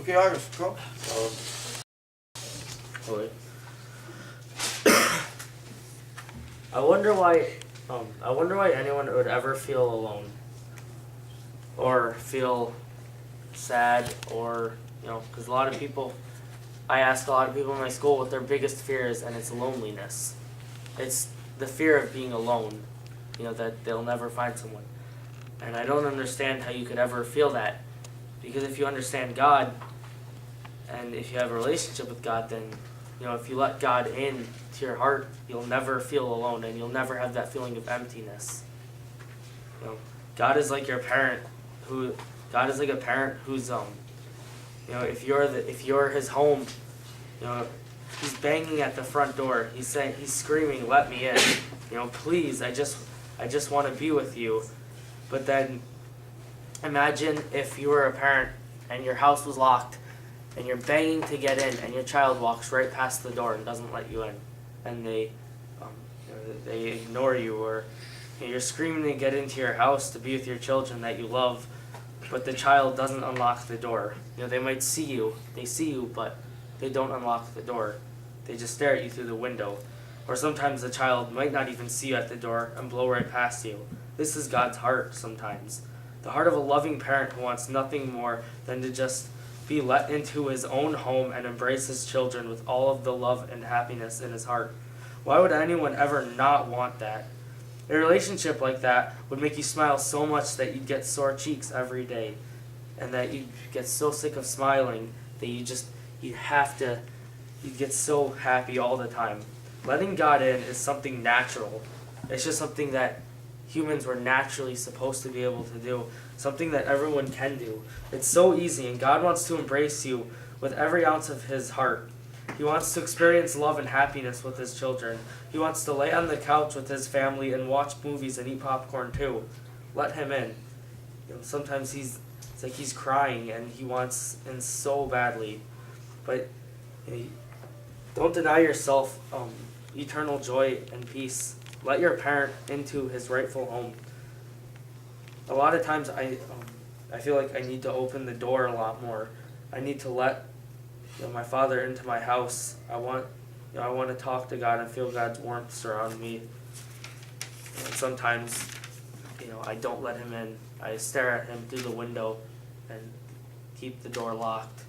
Okay, Iris, go. Wait. I wonder why anyone would ever feel alone, or feel sad, or because a lot of people, I ask a lot of people in my school what their biggest fear is, and it's loneliness. It's the fear of being alone, that they'll never find someone. And I don't understand how you could ever feel that, because if you understand God, and if you have a relationship with God, then if you let God in to your heart, you'll never feel alone, and you'll never have that feeling of emptiness. God is like your parent, who's if you're his home, he's banging at the front door. He's screaming, "Let me in! Please, I just want to be with you." But then, imagine if you were a parent and your house was locked, and you're banging to get in, and your child walks right past the door and doesn't let you in, and they ignore you, or you're screaming to get into your house to be with your children that you love, but the child doesn't unlock the door. They might see you, but they don't unlock the door. They just stare at you through the window. Or sometimes the child might not even see you at the door and blow right past you. This is God's heart sometimes. The heart of a loving parent who wants nothing more than to just be let into his own home and embrace his children with all of the love and happiness in his heart. Why would anyone ever not want that? A relationship like that would make you smile so much that you'd get sore cheeks every day, and that you'd get so sick of smiling that you'd get so happy all the time. Letting God in is something natural. It's just something that humans were naturally supposed to be able to do, something that everyone can do. It's so easy, and God wants to embrace you with every ounce of his heart. He wants to experience love and happiness with his children. He wants to lay on the couch with his family and watch movies and eat popcorn too. Let him in. Sometimes it's like he's crying and he wants in so badly. But don't deny yourself eternal joy and peace. Let your parent into his rightful home. A lot of times I feel like I need to open the door a lot more. I need to let my Father into my house. I want to talk to God and feel God's warmth surround me. And sometimes, I don't let him in. I stare at him through the window and keep the door locked.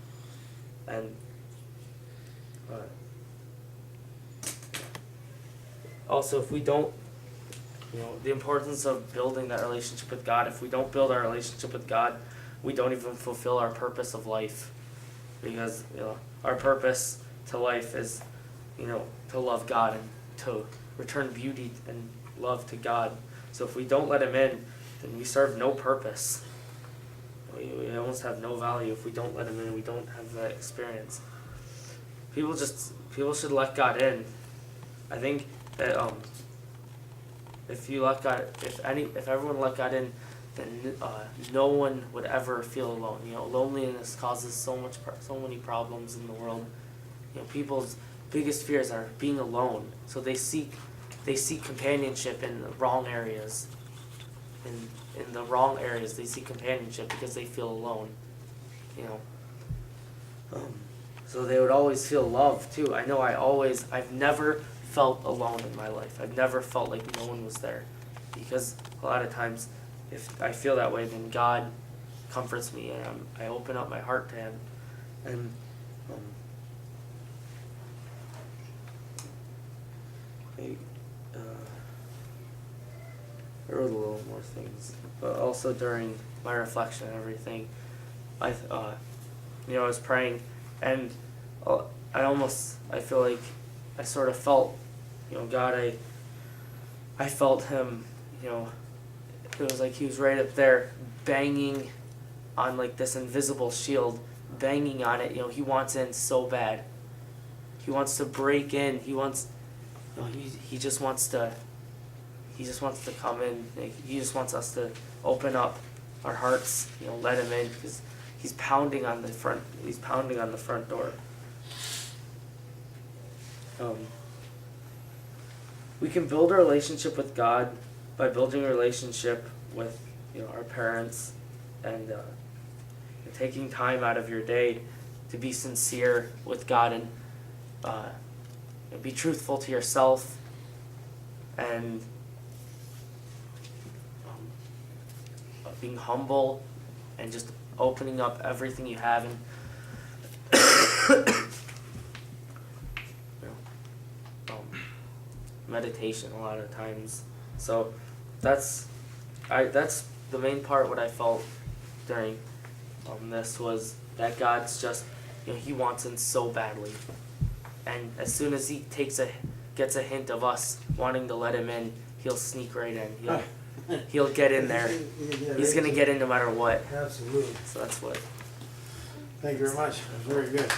And also, if we don't, the importance of building that relationship with God. If we don't build our relationship with God, we don't even fulfill our purpose of life. Because our purpose to life is, to love God and to return beauty and love to God. So if we don't let him in, then we serve no purpose. We almost have no value if we don't let him in. We don't have that experience. People should let God in. I think that if everyone let God in, then no one would ever feel alone. Loneliness causes so many problems in the world. People's biggest fears are being alone, so they seek companionship in the wrong areas. In the wrong areas, they seek companionship because they feel alone. So they would always feel love too. I know I've never felt alone in my life. I've never felt like no one was there, because a lot of times, if I feel that way, then God comforts me, and I open up my heart to him. And I wrote a little more things, but also during my reflection and everything, I was praying, and I feel like I sort of felt, God, I felt him, it was like he was right up there banging on like this invisible shield, banging on it. He wants in so bad. He wants to break in. He just wants to come in. He just wants us to open up our hearts, let him in, because he's pounding on the front door. We can build a relationship with God by building a relationship with our parents, and taking time out of your day to be sincere with God and be truthful to yourself and being humble and just opening up everything you have and meditation a lot of times. So that's the main part. What I felt during this was that God's just, he wants in so badly, and as soon as he gets a hint of us wanting to let him in, he'll sneak right in. He'll get in there. He's gonna get in no matter what. Absolutely. So that's what. Thank you very much. That was very good.